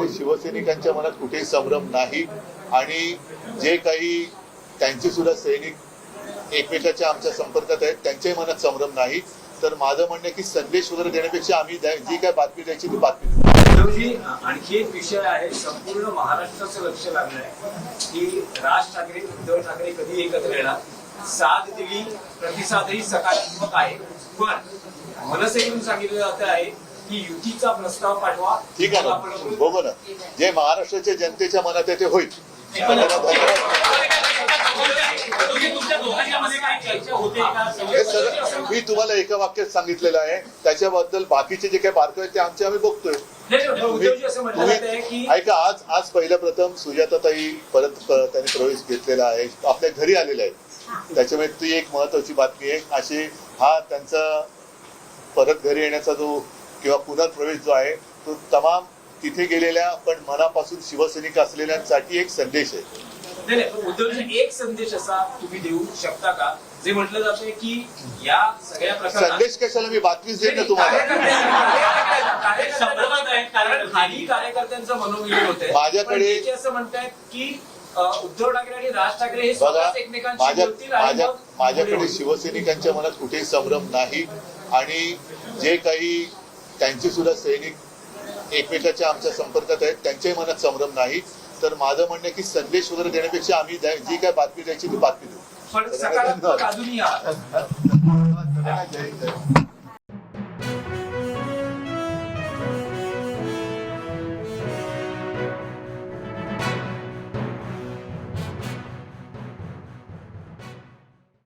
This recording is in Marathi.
की शिवसैनिकांच्या मनात कुठेही संभ्रम नाही आणि जे काही त्यांचे सुद्धा सैनिक एकमेकाच्या आमच्या संपर्कात आहेत त्यांच्याही मनात संभ्रम नाही. तर माझं म्हणणं आहे की संदेश वगैरे देण्यापेक्षा आम्ही जी काय बातमी द्यायची ती बातमी देऊ. उद्धवजी, आणखी एक विषय आहे, संपूर्ण महाराष्ट्राचं लक्ष लागलंय की राज ठाकरे उद्धव ठाकरे कधी एकत्र येणार. साथ दिली, प्रतिसादही सकारात्मक आहे, पण मनसेकडून सांगितलं जात आहे की युतीचा प्रस्ताव पाठवा. ठीक आहे ना, बघू ना जे महाराष्ट्राच्या जनतेच्या मनात आहे ते होईल. मी तुम्हाला एका वाक्यात सांगितलेलं आहे, त्याच्याबद्दल बाकीचे जे काही बारकावे आहेत ते आम्ही बघतोय. ऐका, आज पहिल्या प्रथम सुजाताताई परत त्यांनी प्रवेश घेतलेला आहे, आपल्या घरी आलेले आहेत. त्याच्यामुळे ती एक महत्वाची बातमी आहे. अशी हा त्यांचा परत घरी येण्याचा जो किंवा पुन्हा प्रवेश जो आहे तो तमाम तिथे गेलेल्या पण मनापासून शिवसैनिक असलेल्यांसाठी एक संदेश आहे. उद्धवजी, एक संदेश असा तुम्ही देऊ शकता का जे म्हटलं जातंय की या सगळ्या प्रकारात संदेश कशाला, मी बातमीच देईन ना तुम्हाला. कारण खाली कार्यकर्त्यांचं मनोमिलन होतंय. माझ्याकडे असं म्हणतायत की उद्धव ठाकरे आणि राज ठाकरे हे बघा, एकमेकांशी बोलतील आणि माझ्याकडे शिवसैनिकांच्या मनात कुठेही संभ्रम नाही आणि जे काही त्यांचे सुद्धा सैनिक एकमेकाच्या आमच्या संपर्कात आहेत त्यांच्याही मनात संभ्रम नाही. तर माझं म्हणणं आहे की संदेश वगैरे देण्यापेक्षा आम्ही जी काय बातमी द्यायची ती बातमी देऊ. पण सकारात्मक अजूनही आहात.